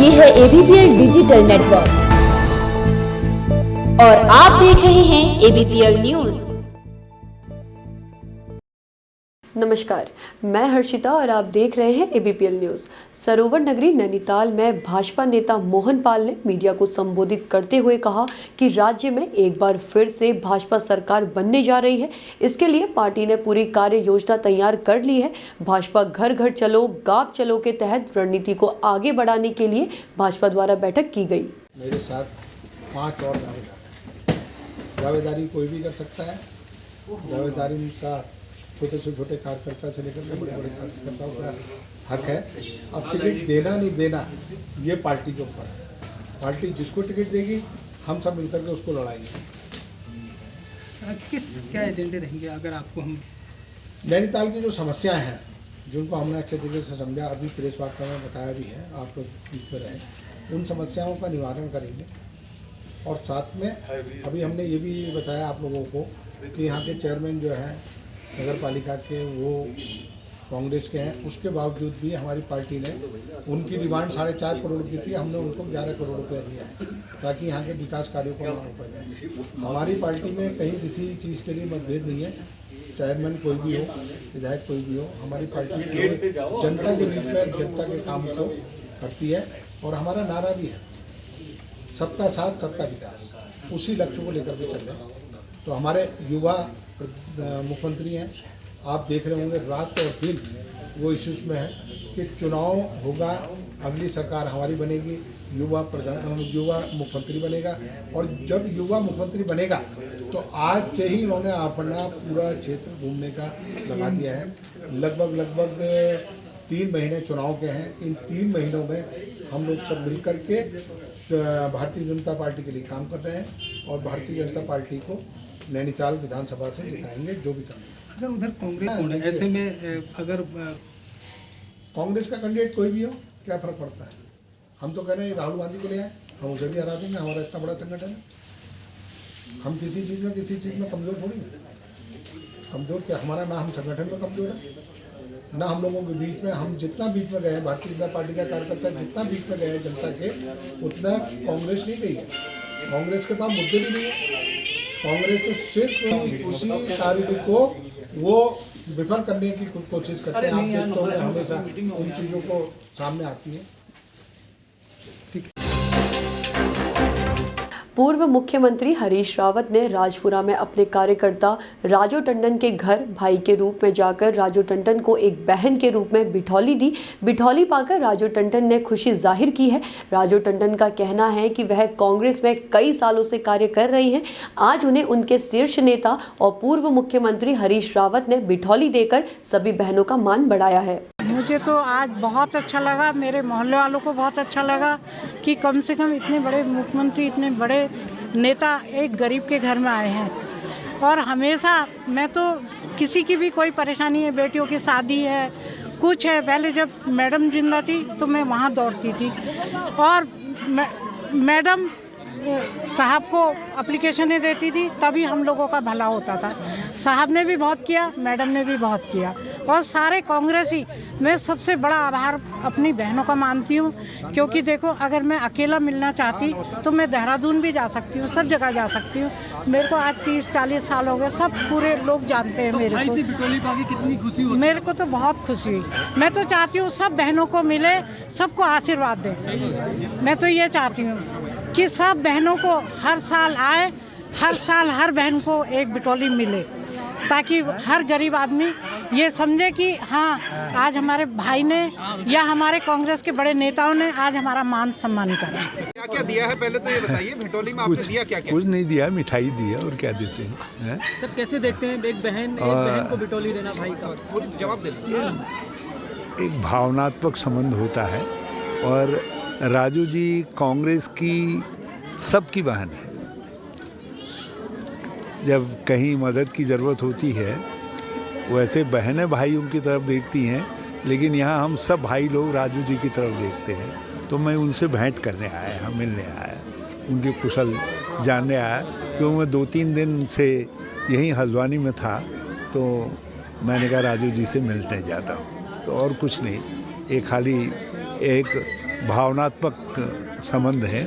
ये है ABPL digital network और आप देख रहे हैं ABPL न्यूज। नमस्कार, मैं हर्षिता और आप देख रहे हैं ABPL न्यूज। सरोवर नगरी नैनीताल में भाजपा नेता मोहन पाल ने मीडिया को संबोधित करते हुए कहा कि राज्य में एक बार फिर से भाजपा सरकार बनने जा रही है। इसके लिए पार्टी ने पूरी कार्य योजना तैयार कर ली है। भाजपा घर घर चलो गांव चलो के तहत रणनीति को आगे बढ़ाने के लिए भाजपा द्वारा बैठक की गई। मेरे साथ 5 और दावेदारी कोई भी कर सकता है। दावेदारी का छोटे से छोटे कार्यकर्ता से लेकर के बड़े बड़े कार्यकर्ताओं का हक है। अब टिकट देना नहीं देना ये पार्टी के ऊपर है। पार्टी जिसको टिकट देगी हम सब मिलकर के उसको लड़ाएंगे। क्या एजेंडे रहेंगे अगर आपको हम नैनीताल की जो समस्याएं हैं जिनको हमने अच्छे तरीके से समझा, अभी प्रेस वार्ता में बताया भी है, आप लोग बीच में रहे, उन समस्याओं का निवारण करेंगे। और साथ में अभी हमने ये भी बताया आप लोगों को कि यहाँ के चेयरमैन जो हैं नगर पालिका के वो कांग्रेस के हैं। उसके बावजूद भी हमारी पार्टी ने उनकी डिमांड 4.5 करोड़ की थी, हमने उनको 11 करोड़ रुपये दिया है ताकि यहाँ के विकास कार्यों को ना रोका जाए। हमारी पार्टी में कहीं किसी चीज़ के लिए मतभेद नहीं है। चेयरमैन कोई भी हो, विधायक कोई भी हो, हमारी पार्टी जनता के बीच में जनता के काम को करती है। और हमारा नारा भी है सबका साथ सबका विकास। उसी लक्ष्य को लेकर के चल रहे हैं। तो हमारे युवा मुख्यमंत्री हैं, आप देख रहे होंगे रात और दिन वो इश्यूज में है कि चुनाव होगा, अगली सरकार हमारी बनेगी, युवा मुख्यमंत्री बनेगा। और जब युवा मुख्यमंत्री बनेगा तो आज से ही उन्होंने अपना पूरा क्षेत्र घूमने का लगा दिया है। लगभग 3 महीने चुनाव के हैं। इन 3 महीनों में हम लोग सब मिल कर के भारतीय जनता पार्टी के लिए काम कर रहे हैं और भारतीय जनता पार्टी को नैनीताल विधानसभा से जिताएंगे जो भी करेंगे। अगर उधर कांग्रेस ऐसे में अगर कांग्रेस का कैंडिडेट कोई भी हो क्या फर्क पड़ता है। हम तो कह रहे हैं राहुल गांधी को ले आए, हम उसे भी हरा देंगे। हमारा इतना बड़ा संगठन है, हम किसी चीज़ में कमज़ोर थोड़ी है। कमज़ोर क्या, हमारा ना हम संगठन में कमज़ोर है ना हम लोगों के बीच में। हम जितना बीच में गए हैं, भारतीय जनता पार्टी का कार्यकर्ता जितना बीच में गए हैं जनता के, उतना कांग्रेस नहीं गई है। कांग्रेस के पास मुद्दे भी नहीं है। कांग्रेस तो सिर्फ उसी कार्य को वो विफल करने की कोशिश करते हैं। आप देखते होंगे हमेशा उन चीज़ों को सामने आती है। पूर्व मुख्यमंत्री हरीश रावत ने राजपुरा में अपने कार्यकर्ता राजू टंडन के घर भाई के रूप में जाकर राजू टंडन को एक बहन के रूप में बिठौली दी। बिठौली पाकर राजू टंडन ने खुशी जाहिर की है। राजू टंडन का कहना है कि वह कांग्रेस में कई सालों से कार्य कर रही हैं। आज उन्हें उनके शीर्ष नेता और पूर्व मुख्यमंत्री हरीश रावत ने बिठौली देकर सभी बहनों का मान बढ़ाया है। मुझे तो आज बहुत अच्छा लगा, मेरे मोहल्ले वालों को बहुत अच्छा लगा कि कम से कम इतने बड़े मुख्यमंत्री, इतने बड़े नेता एक गरीब के घर में आए हैं। और हमेशा मैं तो किसी की भी कोई परेशानी है, बेटियों की शादी है, कुछ है, पहले जब मैडम जिंदा थी तो मैं वहाँ दौड़ती थी और मैडम साहब को एप्लीकेशनें देती थी, तभी हम लोगों का भला होता था। साहब ने भी बहुत किया, मैडम ने भी बहुत किया। और सारे कांग्रेसी, मैं सबसे बड़ा आभार अपनी बहनों का मानती हूँ, क्योंकि देखो अगर मैं अकेला मिलना चाहती तो मैं देहरादून भी जा सकती हूँ, सब जगह जा सकती हूँ। मेरे को आज 30-40 साल हो गए, सब पूरे लोग जानते हैं मेरे को। कितनी खुशी हुई? मेरे को तो बहुत खुशी हुई। मैं तो चाहती हूँ सब बहनों को मिले, सबको आशीर्वाद दें। मैं तो ये चाहती हूँ कि सब बहनों को हर साल आए, हर साल हर बहन को एक बिटौली मिले, ताकि हर गरीब आदमी ये समझे कि हाँ आज हमारे भाई ने या हमारे कांग्रेस के बड़े नेताओं ने आज हमारा मान सम्मान करा। क्या क्या दिया है पहले तो ये बताइए, बिटौली में आपने दिया क्या क्या? कुछ नहीं दिया, मिठाई दिया और क्या देते हैं। सब कैसे देखते हैं एक बहन को बिटौली देना भाई का? जवाब दे। एक भावनात्मक संबंध होता है और राजू जी कांग्रेस की सबकी बहन है। जब कहीं मदद की ज़रूरत होती है वैसे बहनें भाइयों की तरफ देखती हैं, लेकिन यहाँ हम सब भाई लोग राजू जी की तरफ देखते हैं। तो मैं उनसे भेंट करने आया, मिलने आया, उनके कुशल जानने आया, क्योंकि मैं 2-3 दिन से यहीं हल्द्वानी में था। तो मैंने कहा राजू जी से मिलने जाता हूँ। तो और कुछ नहीं, एक खाली एक भावनात्मक संबंध है,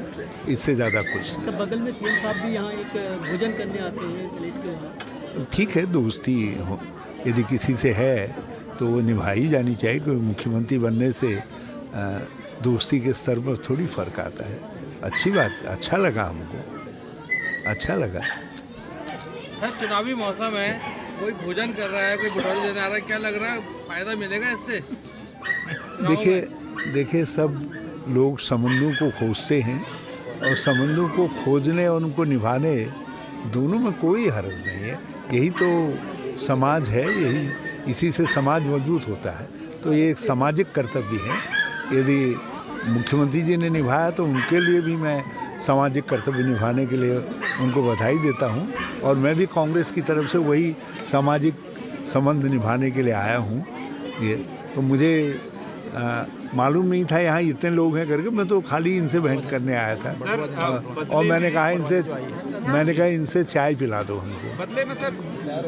इससे ज़्यादा कुछ नहीं। सब बगल में सीएम साहब भी यहाँ एक भोजन करने आते हैं दलित के यहाँ। ठीक है, दोस्ती हो यदि किसी से है तो वो निभाई जानी चाहिए। कोई मुख्यमंत्री बनने से दोस्ती के स्तर पर थोड़ी फर्क आता है। अच्छी बात, अच्छा लगा हमको, अच्छा लगा। सर, चुनावी मौसम है, कोई भोजन कर रहा है, कोई बिटौली देने आ रहा है, क्या लग रहा है फायदा मिलेगा इससे? देखिए सब लोग संबंधों को खोजते हैं और संबंधों को खोजने और उनको निभाने दोनों में कोई हर्ज नहीं है। यही तो समाज है, यही इसी से समाज मजबूत होता है। तो ये एक सामाजिक कर्तव्य है। यदि मुख्यमंत्री जी ने निभाया तो उनके लिए भी मैं सामाजिक कर्तव्य निभाने के लिए उनको बधाई देता हूँ। और मैं भी कांग्रेस की तरफ से वही सामाजिक संबंध निभाने के लिए आया हूँ। ये तो मुझे मालूम नहीं था यहाँ इतने लोग हैं करके। मैं तो खाली इनसे भेंट करने आया था और मैंने कहा इनसे चाय पिला दो हमको। बदले में सर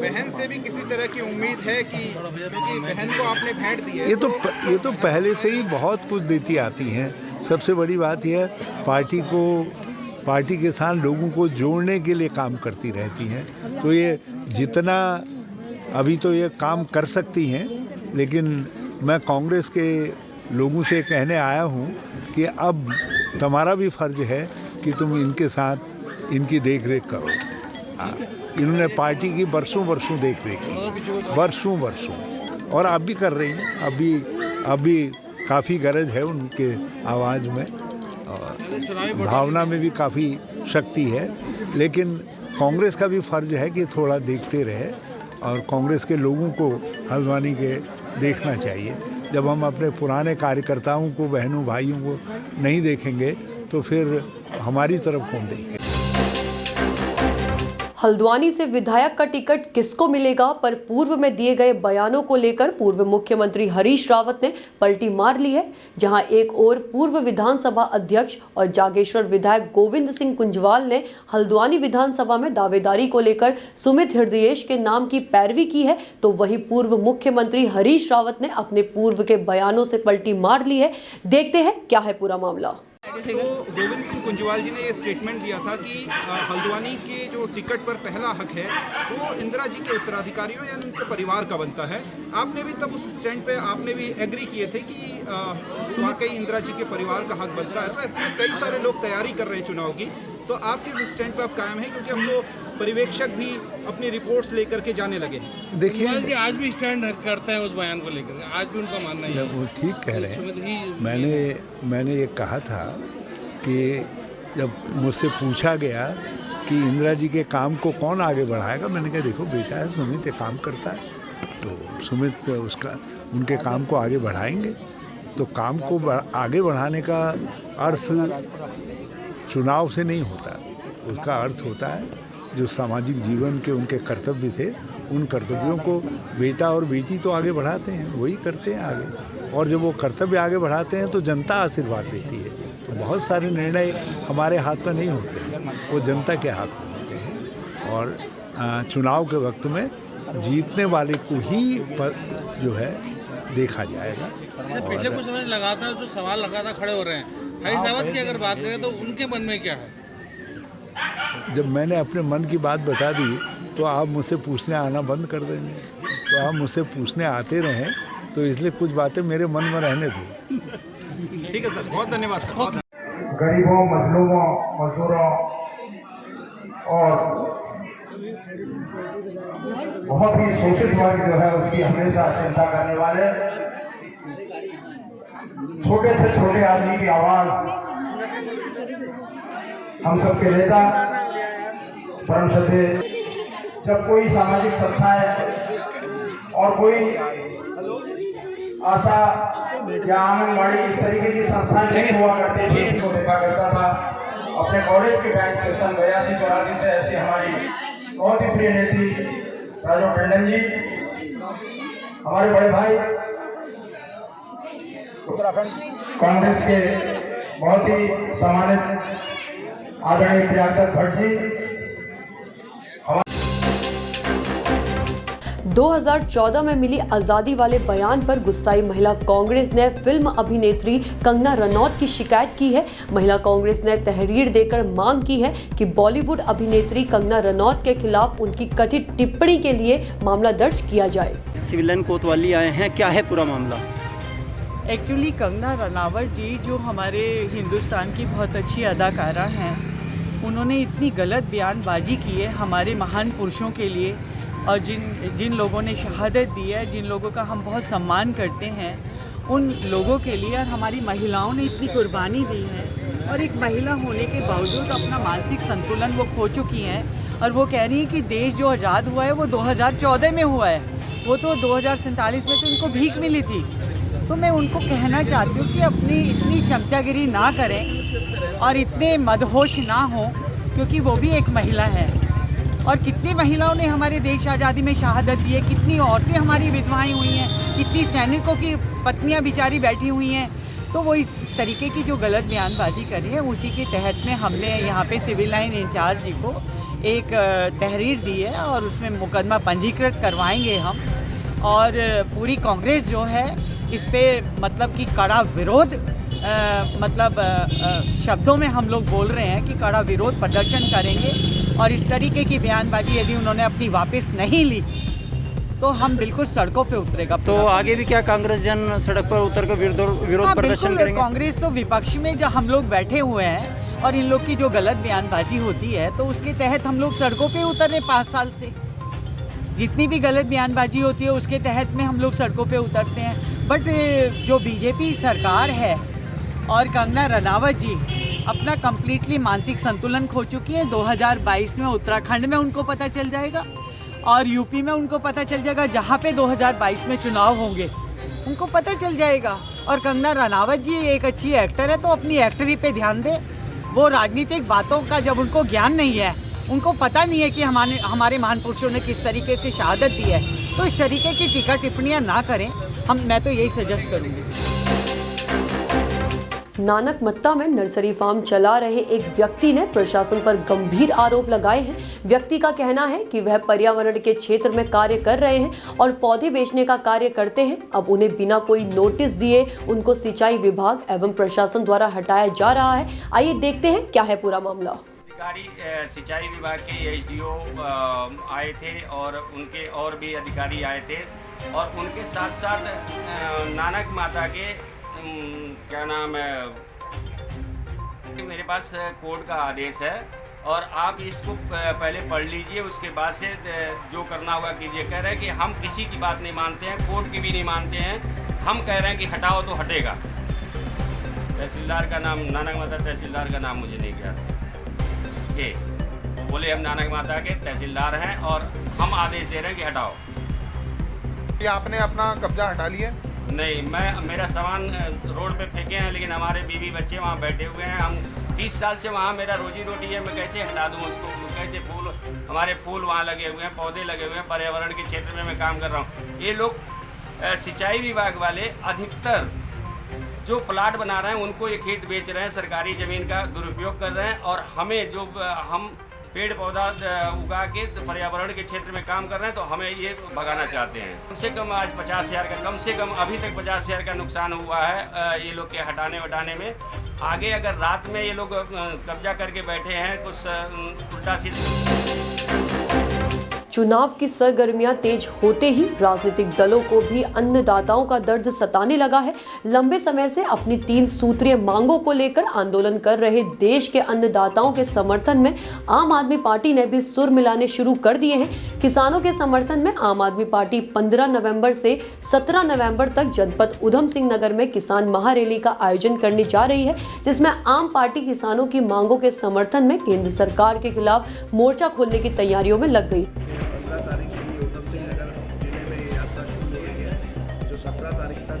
बहन से भी किसी तरह की उम्मीद है कि क्योंकि बहन को आपने भेंट दी है। ये तो पहले से ही बहुत कुछ देती आती हैं। सबसे बड़ी बात यह पार्टी के साथ लोगों को जोड़ने के लिए काम करती रहती हैं। तो ये जितना अभी तो ये काम कर सकती हैं, लेकिन मैं कांग्रेस के लोगों से कहने आया हूँ कि अब तुम्हारा भी फर्ज है कि तुम इनके साथ इनकी देख रेख करो। इन्होंने पार्टी की बरसों देख रेख की, बरसों, और आप भी कर रही हैं। अभी काफ़ी गरज है उनके आवाज़ में और भावना में भी काफ़ी शक्ति है। लेकिन कांग्रेस का भी फर्ज है कि थोड़ा देखते रहे और कांग्रेस के लोगों को हल्द्वानी के देखना चाहिए। जब हम अपने पुराने कार्यकर्ताओं को, बहनों भाइयों को नहीं देखेंगे तो फिर हमारी तरफ कौन देखेगा। हल्द्वानी से विधायक का टिकट किसको मिलेगा पर पूर्व में दिए गए बयानों को लेकर पूर्व मुख्यमंत्री हरीश रावत ने पलटी मार ली है। जहां एक ओर पूर्व विधानसभा अध्यक्ष और जागेश्वर विधायक गोविंद सिंह कुंजवाल ने हल्द्वानी विधानसभा में दावेदारी को लेकर सुमित हृदयेश के नाम की पैरवी की है, तो वहीं पूर्व मुख्यमंत्री हरीश रावत ने अपने पूर्व के बयानों से पलटी मार ली है। देखते हैं क्या है पूरा मामला। तो गोविंद सिंह कुंजवाल जी ने ये स्टेटमेंट दिया था कि हल्द्वानी के जो टिकट पर पहला हक है वो इंदिरा जी के उत्तराधिकारियों या उनके परिवार का बनता है। आपने भी तब उस स्टैंड पे आपने भी एग्री किए थे कि वाकई इंदिरा जी के परिवार का हक बनता है। तो ऐसे में कई सारे लोग तैयारी कर रहे हैं चुनाव की, तो आप किस स्टैंड पे आप कायम हैं? क्योंकि हम तो पर्यवेक्षक भी अपनी रिपोर्ट्स लेकर के जाने लगे हैं। देखिए, आज भी स्टैंड करते हैं उस बयान को लेकर, आज भी उनका मानना है। वो ठीक कह रहे हैं। मैंने ये कहा था कि जब मुझसे पूछा गया कि इंदिरा जी के काम को कौन आगे बढ़ाएगा, मैंने कहा देखो बेटा है सुमित, ये काम करता है तो सुमित उनके काम को आगे बढ़ाएंगे। तो काम को आगे बढ़ाने का अर्थ चुनाव से नहीं होता, उसका अर्थ होता है जो सामाजिक जीवन के उनके कर्तव्य थे, उन कर्तव्यों को बेटा और बेटी तो आगे बढ़ाते हैं, वही करते हैं आगे। और जब वो कर्तव्य आगे बढ़ाते हैं तो जनता आशीर्वाद देती है। तो बहुत सारे निर्णय हमारे हाथ में नहीं होते हैं, वो जनता के हाथ में होते हैं। और चुनाव के वक्त में जीतने वाले को ही जो है देखा जाएगा। पिछले कुछ समय लगातार जो सवाल लगातार खड़े हो रहे हैं, हरीश रावत की अगर बात करें तो उनके मन में क्या है? जब मैंने अपने मन की बात बता दी तो आप मुझसे पूछने आना बंद कर देंगे। तो आप मुझसे पूछने आते रहें, तो इसलिए कुछ बातें मेरे मन में रहने दो। ठीक है सर, बहुत धन्यवाद सर। गरीबों, मजलूमों, मजदूरों और बहुत ही शोषित वर्ग जो है उसकी हमेशा चिंता करने वाले छोटे से छोटे आदमी की आवाज हम सबके नेता परम श्रद्धेय। जब कोई सामाजिक संस्थाएं और कोई आशा या आंगनबाड़ी इस तरीके की संस्थाएं नहीं हुआ करती थी, तो देखा करता था अपने कॉलेज के टाइम से सन 82-84 से ऐसी हमारी बहुत ही प्रिय नेत्री राजू टंडन जी, हमारे बड़े भाई उत्तराखंड कांग्रेस के बहुत ही सम्मानित आदरणीय प्रियंका भट्ट जी। 2014 में मिली आज़ादी वाले बयान पर गुस्साई महिला कांग्रेस ने फिल्म अभिनेत्री कंगना रनौत की शिकायत की है। महिला कांग्रेस ने तहरीर देकर मांग की है कि बॉलीवुड अभिनेत्री कंगना रनौत के खिलाफ उनकी कथित टिप्पणी के लिए मामला दर्ज किया जाए। सिविलियन कोतवाली आए हैं, क्या है पूरा मामला? एक्चुअली कंगना रनावत जी जो हमारे हिंदुस्तान की बहुत अच्छी अदाकारा हैं, उन्होंने इतनी गलत बयानबाजी की है हमारे महान पुरुषों के लिए, और जिन लोगों ने शहादत दी है, जिन लोगों का हम बहुत सम्मान करते हैं, उन लोगों के लिए। और हमारी महिलाओं ने इतनी कुर्बानी दी है, और एक महिला होने के बावजूद अपना मानसिक संतुलन वो खो चुकी हैं, और वो कह रही हैं कि देश जो आज़ाद हुआ है वो 2014 में हुआ है, वो तो 2047 में तो इनको भीख मिली थी। तो मैं उनको कहना चाहती हूँ कि अपनी इतनी चमचागिरी ना करें और इतने मदहोश ना हों, क्योंकि वो भी एक महिला है। और कितनी महिलाओं ने हमारे देश आज़ादी में शहादत दी है, कितनी औरतें हमारी विधवाएं हुई हैं, कितनी सैनिकों की पत्नियां बेचारी बैठी हुई हैं। तो वो इस तरीके की जो गलत बयानबाजी करी है, उसी के तहत में हमने यहाँ पे सिविल लाइन इंचार्ज जी को एक तहरीर दी है, और उसमें मुकदमा पंजीकृत करवाएंगे हम। और पूरी कांग्रेस जो है इस पे मतलब कि कड़ा विरोध शब्दों में हम लोग बोल रहे हैं कि कड़ा विरोध प्रदर्शन करेंगे, और इस तरीके की बयानबाजी यदि उन्होंने अपनी वापस नहीं ली तो हम बिल्कुल सड़कों पे उतरेगा। तो आगे भी क्या कांग्रेस जन सड़क पर उतर कर विरोध प्रदर्शन करेंगे? कांग्रेस तो विपक्ष में जो हम लोग बैठे हुए हैं, और इन लोग की जो गलत बयानबाजी होती है, तो उसके तहत हम लोग सड़कों पे उतर रहे 5 साल से। जितनी भी गलत बयानबाजी होती है उसके तहत में हम लोग सड़कों पे उतरते हैं। बट जो बीजेपी सरकार है और कंगना रनावत जी अपना कम्प्लीटली मानसिक संतुलन खो चुकी है। 2022 में उत्तराखंड में उनको पता चल जाएगा, और यूपी में उनको पता चल जाएगा, जहाँ पे 2022 में चुनाव होंगे उनको पता चल जाएगा। और कंगना रनावत जी एक अच्छी एक्टर है, तो अपनी एक्टरी पे ध्यान दे। वो राजनीतिक बातों का जब उनको ज्ञान नहीं है, उनको पता नहीं है कि हमारे महान पुरुषों ने किस तरीके से शहादत दी है, तो इस तरीके की टीका टिप्पणियाँ ना करें। मैं तो यही सजेस्ट करूँगी। नानकमत्ता में नर्सरी फार्म चला रहे एक व्यक्ति ने प्रशासन पर गंभीर आरोप लगाए हैं। व्यक्ति का कहना है कि वह पर्यावरण के क्षेत्र में कार्य कर रहे हैं और पौधे बेचने का कार्य करते हैं। अब उन्हें बिना कोई नोटिस दिए उनको सिंचाई विभाग एवं प्रशासन द्वारा हटाया जा रहा है। आइए देखते हैं क्या है पूरा मामला। अधिकारी सिंचाई विभाग के एसडीओ आए थे, और उनके और भी अधिकारी आए थे, और उनके साथ साथ नानक माता के क्या नाम है, मेरे पास कोर्ट का आदेश है, और आप इसको पहले पढ़ लीजिए, उसके बाद से जो करना होगा कीजिए। कह रहे हैं कि हम किसी की बात नहीं मानते हैं, कोर्ट की भी नहीं मानते हैं, हम कह रहे हैं कि हटाओ तो हटेगा। तहसीलदार का नाम, नानक माता तहसीलदार का नाम मुझे नहीं ज्ञात है। वो बोले हम नानक माता के तहसीलदार हैं और हम आदेश दे रहे हैं कि हटाओ। ये आपने अपना कब्जा हटा लिया? नहीं, मेरा सामान रोड पे फेंके हैं, लेकिन हमारे बीवी बच्चे वहाँ बैठे हुए हैं। हम 30 साल से वहाँ, मेरा रोजी रोटी है, मैं कैसे हटा दूँ उसको? कैसे फूल, हमारे फूल वहाँ लगे हुए हैं, पौधे लगे हुए हैं, पर्यावरण के क्षेत्र में मैं काम कर रहा हूँ। ये लोग सिंचाई विभाग वाले अधिकतर जो प्लाट बना रहे हैं उनको ये खेत बेच रहे हैं, सरकारी ज़मीन का दुरुपयोग कर रहे हैं, और हमें जो हम पेड़ पौधा उगा के पर्यावरण के क्षेत्र में काम कर रहे हैं, तो हमें ये भगाना चाहते हैं। कम से कम आज 50,000 का, कम से कम अभी तक 50,000 का नुकसान हुआ है ये लोग के हटाने वटाने में। आगे अगर रात में ये लोग कब्जा करके बैठे हैं, कुछ उल्टा सीधा। चुनाव की सरगर्मियां तेज होते ही राजनीतिक दलों को भी अन्नदाताओं का दर्द सताने लगा है। लंबे समय से अपनी 3 सूत्रीय मांगों को लेकर आंदोलन कर रहे देश के अन्नदाताओं के समर्थन में आम आदमी पार्टी ने भी सुर मिलाने शुरू कर दिए हैं। किसानों के समर्थन में आम आदमी पार्टी 15 नवंबर से 17 नवंबर तक जनपद उधम सिंह नगर में किसान महारैली का आयोजन करने जा रही है, जिसमें आम पार्टी किसानों की मांगों के समर्थन में केंद्र सरकार के खिलाफ मोर्चा खोलने की तैयारियों में लग गई। 15 तारीख से ये उधम सिंह नगर जिले में ये यात्रा शुरू हो गई है, जो 17 तारीख तक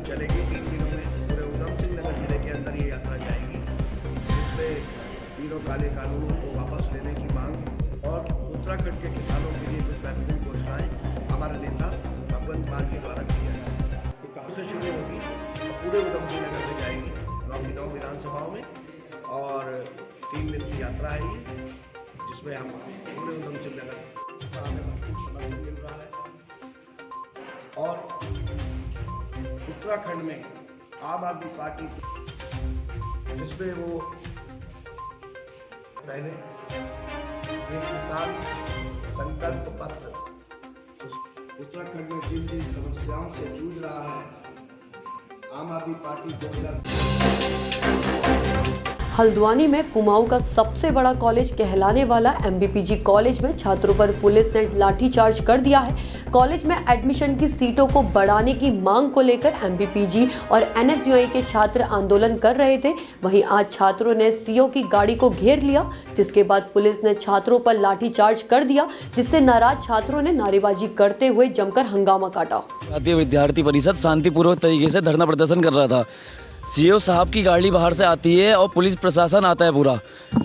चलेगी। 3 दिनों में पूरे उधम सिंह नगर जिले के अंदर ये यात्रा जाएगी, जिसमें तीनों काले कानूनों को वापस लेने की मांग और उत्तराखंड के किसानों के लिए कुछ महत्वपूर्ण घोषणाएं हमारे नेता भगवंत मान जी द्वारा की जाएगी। ये कहाँ से शुरू होगी? पूरे उधम सिंह नगर में जाएगी, 9 विधानसभाओं में, और 3 दिन की यात्रा है ये, जिसमें हम पूरे उधम सिंह नगर भरपूर समर्थन मिल रहा है और उत्तराखंड में आम आदमी पार्टी जिसमें वो पहले एक किसान संकल्प पत्र उत्तराखंड में जिन जिन समस्याओं से जूझ रहा है आम आदमी पार्टी 2000 हल्द्वानी में कुमाऊं का सबसे बड़ा कॉलेज कहलाने वाला एमबीपीजी कॉलेज में छात्रों पर पुलिस ने लाठीचार्ज कर दिया है। कॉलेज में एडमिशन की सीटों को बढ़ाने की मांग को लेकर एमबीपीजी और एनएसयूआई के छात्र आंदोलन कर रहे थे। वहीं आज छात्रों ने सीओ की गाड़ी को घेर लिया, जिसके बाद पुलिस ने छात्रों पर लाठीचार्ज कर दिया, जिससे नाराज छात्रों ने नारेबाजी करते हुए जमकर हंगामा काटा। भारतीय विद्यार्थी परिषद शांतिपूर्वक तरीके से धरना प्रदर्शन कर रहा था। सीओ साहब की गाड़ी बाहर से आती है और पुलिस प्रशासन आता है पूरा।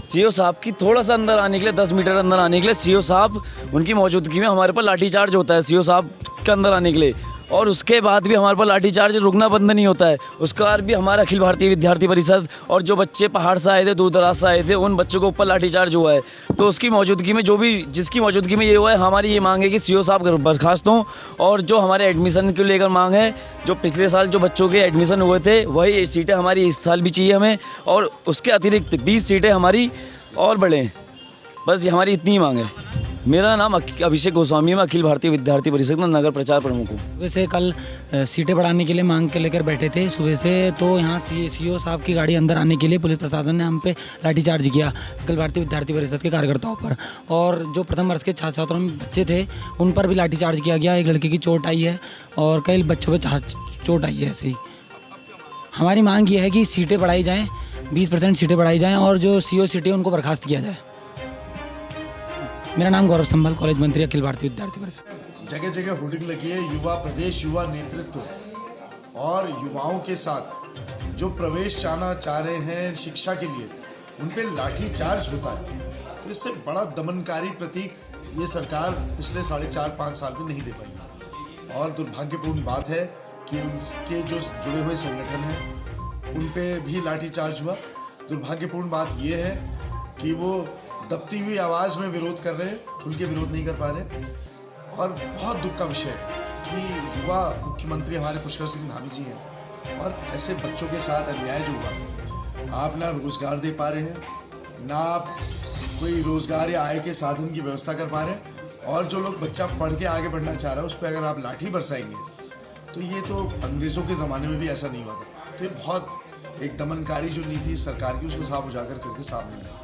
सीओ साहब की थोड़ा सा अंदर आने के लिए 10 मीटर अंदर आने के लिए सीओ साहब उनकी मौजूदगी में हमारे पर लाठीचार्ज होता है सीओ साहब के अंदर आने के लिए, और उसके बाद भी हमारे पर लाठीचार्ज रुकना बंद नहीं होता है। उसके बाद भी हमारा अखिल भारतीय विद्यार्थी परिषद और जो बच्चे पहाड़ से आए थे, दूर दराज से आए थे, उन बच्चों के ऊपर लाठीचार्ज हुआ है। तो उसकी मौजूदगी में जिसकी मौजूदगी में ये हुआ है, हमारी ये मांग है कि सीओ साहब बर्खास्त हों और जो हमारे एडमिशन को लेकर मांग है, जो पिछले साल जो बच्चों के एडमिशन हुए थे वही सीटें हमारी इस साल भी चाहिए हमें, और उसके अतिरिक्त 20 सीटें हमारी और बढ़ें। बस ये हमारी इतनी मांग है। मेरा नाम अभिषेक गोस्वामी है, मैं अखिल भारतीय विद्यार्थी परिषद में नगर प्रचार प्रमुख हूँ। सुबह से कल सीटें बढ़ाने के लिए मांग के लेकर बैठे थे सुबह से, तो यहाँ सीओ साहब की गाड़ी अंदर आने के लिए पुलिस प्रशासन ने हम पे लाठीचार्ज किया अखिल भारतीय विद्यार्थी परिषद के कार्यकर्ताओं पर, और जो प्रथम वर्ष के छात्र छात्राओं में बच्चे थे उन पर भी लाठीचार्ज किया गया। एक लड़के की चोट आई है और कई बच्चों को चोट आई है। ऐसे ही हमारी मांग ये है कि सीटें बढ़ाई जाएँ, 20% सीटें बढ़ाई जाएँ और जो सीओ सीटें उनको बर्खास्त किया जाए। मेरा नाम गौरव संभल, कॉलेज मंत्री, अखिल भारतीय विद्यार्थी परिषद। जगह जगह होर्डिंग लगी है, युवा प्रदेश युवा नेतृत्व और युवाओं के साथ जो प्रवेश चाह रहे हैं शिक्षा के लिए, उन पर लाठीचार्ज होता है। तो इससे बड़ा दमनकारी प्रतीक ये सरकार पिछले 4.5-5 साल में नहीं दे पाई, और दुर्भाग्यपूर्ण बात है कि उनके जो जुड़े हुए संगठन हैं उन पे भी लाठीचार्ज हुआ। दुर्भाग्यपूर्ण बात ये है कि वो दबती हुई आवाज़ में विरोध कर रहे हैं, खुल के विरोध नहीं कर पा रहे। और बहुत दुख का विषय है कि युवा मुख्यमंत्री हमारे पुष्कर सिंह धामी जी हैं, और ऐसे बच्चों के साथ अन्याय जो हुआ, आप ना रोज़गार दे पा रहे हैं, ना आप कोई रोज़गार या आय के साधन की व्यवस्था कर पा रहे हैं, और जो लोग बच्चा पढ़ के आगे बढ़ना चाह रहा है उस पर अगर आप लाठी बरसाएंगे तो ये तो अंग्रेज़ों के ज़माने में भी ऐसा नहीं हुआ था। तो ये बहुत एक दमनकारी जो नीति सरकार की, उसको साफ उजागर करके सामने लाई।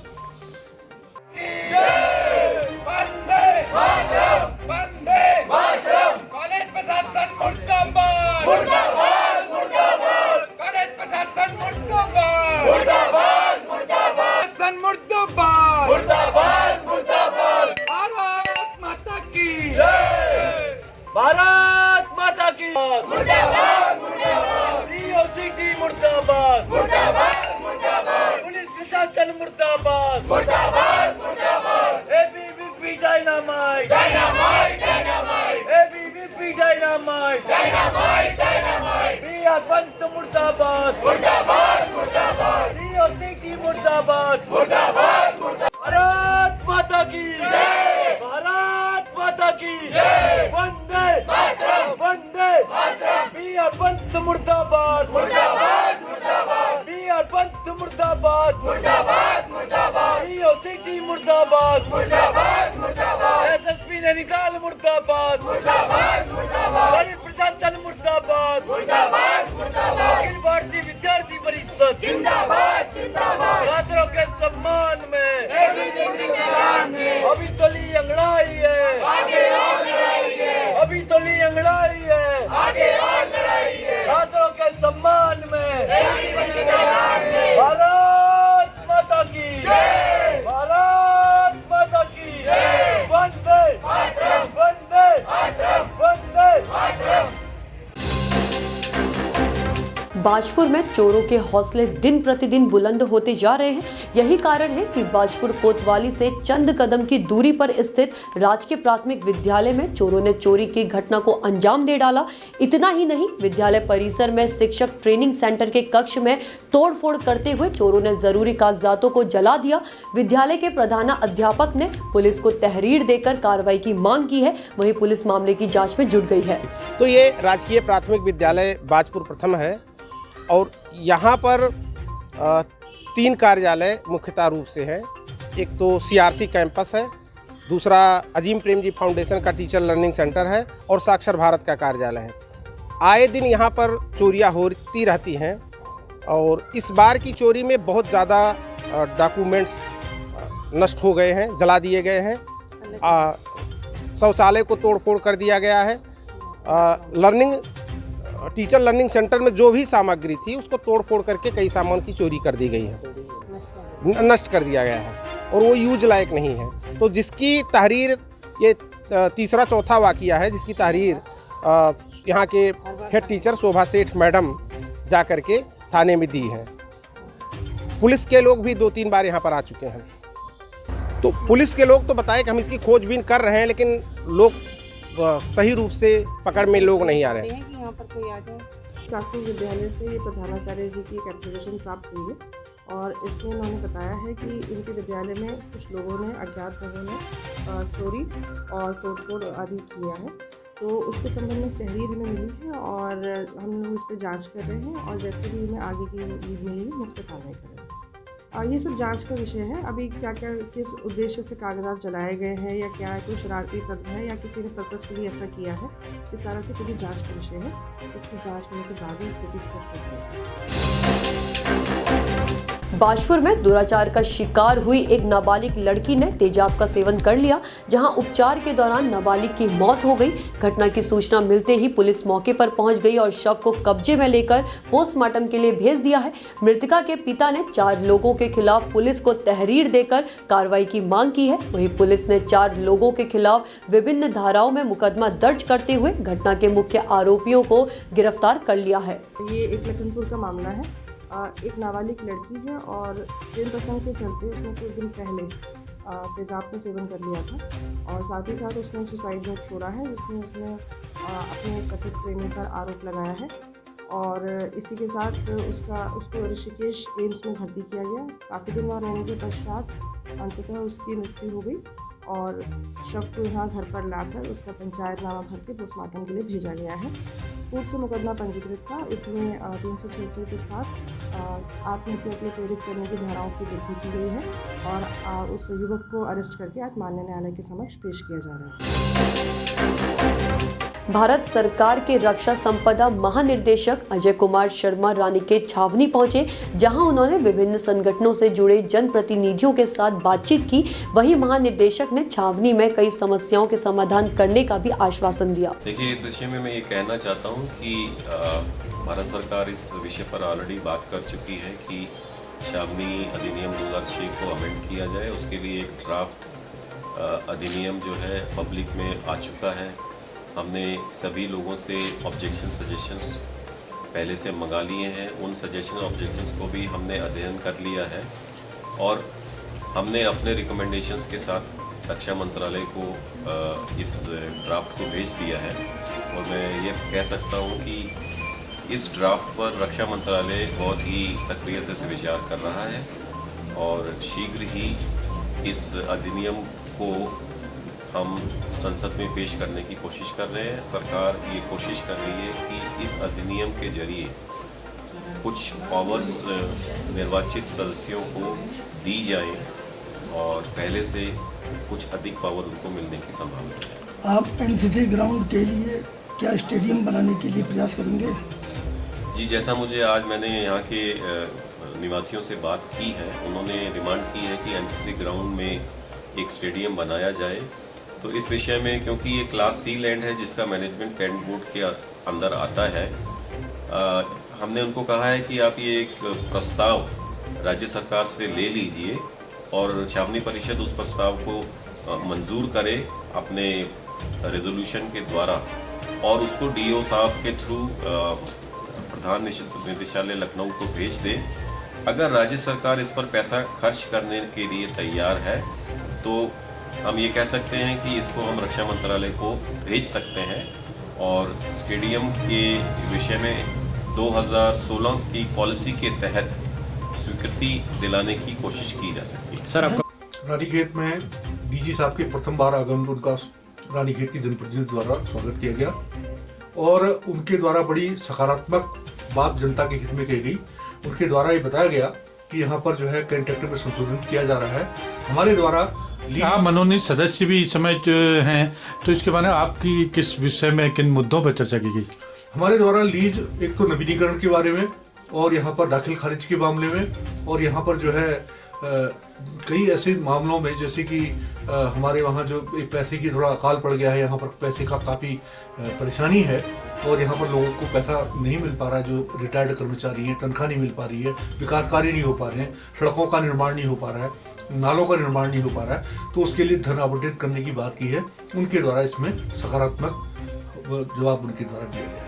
कॉलेज प्रशासन मुर्दाबाद, मुर्दाबाद, मुर्दाबाद। कॉलेज प्रशासन मुर्दाबाद, मुर्दाबाद, मुर्दाबाद। प्रशासन मुर्दाबाद, मुर्दाबाद, मुर्दाबाद। भारत माता की जय, भारत माता की मुर्दाबाद, मुर्दाबाद। सीओसीटी मुर्दाबाद, मुर्दाबाद, मुर्दाबाद। पुलिस प्रशासन मुर्दाबाद, मुर्दाबाद, मुर्दाबाद। ABVP dynamite, dynamite, dynamite. ABVP dynamite, dynamite, dynamite. BR Pant मुर्दाबाद, मुर्दाबाद, मुर्दाबाद। सीओसीटी मुर्दाबाद, मुर्दाबाद, मुर्दाबाद। भारत माता की जय, भारत माता की जय। वंदे मातरम, वंदे मातरम। बीआर पंत मुर्दाबाद, मुर्दाबाद, मुर्दाबाद। बीआर पंत मुर्दाबाद, मुर्दाबाद, मुर्दाबाद। सीओसीटी मुर्दाबाद, मुर्दाबाद, मुर्दाबाद। एसएसपी नैनीताल मुर्दाबाद, मुर्दाबाद, मुर्दाबाद। पुलिस प्रशासन मुर्दाबाद, मुर्दाबाद, मुर्दाबाद। अखिल भारतीय विद्यार्थी परिषद जिंदाबाद, जिंदाबाद। छात्रों के सम्मान में अभी तो ली अंगड़ाई है, आगे और लड़ाई है। अभी तो ली अंगड़ाई है, आगे और लड़ाई है। छात्रों के सम्मान में भारत माता की जय, भारत माता की जय। वंदे मातरम, वंदे मातरम, वंदे मातरम। बाजपुर में चोरों के हौसले दिन प्रतिदिन बुलंद होते जा रहे हैं। यही कारण है कि बाजपुर कोतवाली से चंद कदम की दूरी पर स्थित राजकीय प्राथमिक विद्यालय में चोरों ने चोरी की घटना को अंजाम दे डाला। इतना ही नहीं, विद्यालय परिसर में शिक्षक ट्रेनिंग सेंटर के कक्ष में तोड़फोड़ करते हुए चोरों ने जरूरी कागजातों को जला दिया। विद्यालय के प्रधानाध्यापक ने पुलिस को तहरीर देकर कार्रवाई की मांग की है। वहीं पुलिस मामले की जाँच में जुट गई है। तो ये राजकीय प्राथमिक विद्यालय बाजपुर प्रथम है और यहाँ पर 3 कार्यालय मुख्यतः रूप से है। एक तो CRC कैंपस है, दूसरा अजीम प्रेम जी फाउंडेशन का टीचर लर्निंग सेंटर है और साक्षर भारत का कार्यालय है। आए दिन यहाँ पर चोरियाँ होती रहती हैं और इस बार की चोरी में बहुत ज़्यादा डॉक्यूमेंट्स नष्ट हो गए हैं, जला दिए गए हैं। शौचालय को तोड़फोड़ कर दिया गया है। टीचर लर्निंग सेंटर में जो भी सामग्री थी उसको तोड़फोड़ करके कई सामान की चोरी कर दी गई है, नष्ट कर दिया गया है और वो यूज लायक नहीं है। तो जिसकी तहरीर, ये तीसरा चौथा वाकया है जिसकी तहरीर यहाँ के हेड टीचर शोभा सेठ मैडम जा कर के थाने में दी है। पुलिस के लोग भी 2-3 बार यहाँ पर आ चुके हैं। तो पुलिस के लोग तो बताए कि हम इसकी खोजबीन कर रहे हैं, लेकिन लोग सही रूप से पकड़ में लोग नहीं आ रहे हैं। यहाँ पर कोई आ जाए। प्राथमिक विद्यालय से ये प्रधानाचार्य जी की एक एप्लीकेशन प्राप्त हुई है और इसमें उन्होंने बताया है कि इनके विद्यालय में कुछ लोगों ने, अज्ञात लोगों ने चोरी और तोड़फोड़ आदि किया है। तो उसके संबंध में तहरीर हमें मिली है और हम लोग इस पर जाँच कर रहे हैं और जैसे भी हमें आगे की लीड मिलेगी हम इस पर कार्रवाई करेंगे। ये सब जांच का विषय है। अभी क्या क्या किस उद्देश्य से कागजात जलाए गए हैं या क्या कोई शरारती तत्व है या किसी ने पर्पस के लिए ऐसा किया है, ये सारा की पूरी जांच का विषय है। इसकी जांच होने के बाद ही स्थिति स्पष्ट होगी। बाजपुर में दुराचार का शिकार हुई एक नाबालिग लड़की ने तेजाब का सेवन कर लिया, जहां उपचार के दौरान नाबालिग की मौत हो गई। घटना की सूचना मिलते ही पुलिस मौके पर पहुंच गई और शव को कब्जे में लेकर पोस्टमार्टम के लिए भेज दिया है। मृतका के पिता ने 4 लोगों के खिलाफ पुलिस को तहरीर देकर कार्रवाई की मांग की है। वहीं पुलिस ने 4 लोगों के खिलाफ विभिन्न धाराओं में मुकदमा दर्ज करते हुए घटना के मुख्य आरोपियों को गिरफ्तार कर लिया है। ये एक लखनपुर का मामला है। एक नाबालिग लड़की है और प्रेम प्रसंग के चलते उसने कुछ दिन पहले तेजाब का सेवन कर लिया था और साथ ही साथ उसने सुसाइड नोट छोड़ा है जिसमें उसने अपने कथित प्रेमी पर आरोप लगाया है और इसी के साथ उसको ऋषिकेश एम्स में भर्ती किया गया। काफ़ी दिन वहाँ रहने के पश्चात अंततः उसकी मृत्यु हो गई और शव को यहाँ घर पर लाकर उसका पंचायतनामा भर के पोस्टमार्टम के लिए भेजा गया है। पूर्व से मुकदमा पंजीकृत था। इसमें 376 के साथ आत्महत्या के लिए प्रेरित करने की धाराओं की वृद्धि की गई है और उस युवक को अरेस्ट करके आज माननीय न्यायालय के समक्ष पेश किया जा रहा है। भारत सरकार के रक्षा संपदा महानिदेशक अजय कुमार शर्मा रानीखेत छावनी पहुंचे, जहां उन्होंने विभिन्न संगठनों से जुड़े जनप्रतिनिधियों के साथ बातचीत की। वहीं महानिदेशक ने छावनी में कई समस्याओं के समाधान करने का भी आश्वासन दिया। देखिए, इस विषय में मैं ये कहना चाहता हूं कि भारत सरकार इस विषय पर ऑलरेडी बात कर चुकी है कि छावनी अधिनियम 2006 को अमेंड किया जाए। उसके लिए एक ड्राफ्ट अधिनियम जो है पब्लिक में आ चुका है। हमने सभी लोगों से ऑब्जेक्शन सजेशंस पहले से मंगा लिए हैं। उन सजेशन ऑब्जेक्शंस को भी हमने अध्ययन कर लिया है और हमने अपने रिकमेंडेशंस के साथ रक्षा मंत्रालय को इस ड्राफ्ट को भेज दिया है और मैं ये कह सकता हूँ कि इस ड्राफ्ट पर रक्षा मंत्रालय बहुत ही सक्रियता से विचार कर रहा है और शीघ्र ही इस अधिनियम को हम संसद में पेश करने की कोशिश कर रहे हैं। सरकार ये कोशिश कर रही है कि इस अधिनियम के जरिए कुछ पावर्स निर्वाचित सदस्यों को दी जाएं और पहले से कुछ अधिक पावर उनको मिलने की संभावना है। आप एनसीसी ग्राउंड के लिए क्या स्टेडियम बनाने के लिए प्रयास करेंगे? जी, जैसा मुझे आज मैंने यहाँ के निवासियों से बात की है, उन्होंने डिमांड की है कि एनसीसी ग्राउंड में एक स्टेडियम बनाया जाए। तो इस विषय में, क्योंकि ये क्लास सी लैंड है जिसका मैनेजमेंट कैंट बोर्ड के अंदर आता है, हमने उनको कहा है कि आप ये एक प्रस्ताव राज्य सरकार से ले लीजिए और छावनी परिषद उस प्रस्ताव को मंजूर करे अपने रेजोल्यूशन के द्वारा और उसको डीओ साहब के थ्रू प्रधान निदेशालय लखनऊ को भेज दे। अगर राज्य सरकार इस पर पैसा खर्च करने के लिए तैयार है तो हम ये कह सकते हैं कि इसको हम रक्षा मंत्रालय को भेज सकते हैं और स्टेडियम के विषय में 2016 की पॉलिसी के तहत स्वीकृति दिलाने की कोशिश की जा सकती है। सर, आपका रानीखेत में डीजी साहब के प्रथम बार आगमन उनका रानीखेत की जनप्रतिनिधि द्वारा स्वागत किया गया और उनके द्वारा बड़ी सकारात्मक बात जनता के हित में कही गई। उनके द्वारा ये बताया गया कि यहाँ पर जो है कंट्रैक्टर में संशोधन किया जा रहा है। हमारे द्वारा आप मनोनीत सदस्य भी इस समय जो हैं, तो इसके बारे में आपकी किस विषय में, किन मुद्दों पर चर्चा की गई? हमारे द्वारा लीज, एक तो नवीनीकरण के बारे में और यहाँ पर दाखिल खारिज के मामले में, और यहाँ पर जो है कई ऐसे मामलों में जैसे कि हमारे वहाँ जो पैसे की थोड़ा अकाल पड़ गया है, यहाँ पर पैसे का काफ़ी परेशानी है और यहाँ पर लोगों को पैसा नहीं मिल पा रहा है। जो रिटायर्ड कर्मचारी हैं, तनख्वाह नहीं मिल पा रही है, विकास कार्य नहीं हो पा रहे हैं, सड़कों का निर्माण नहीं हो पा रहा है, नालों का निर्माण नहीं हो पा रहा है, तो उसके लिए धन आवंटित करने की बात की है। उनके द्वारा इसमें सकारात्मक जवाब उनके द्वारा दिया गया है।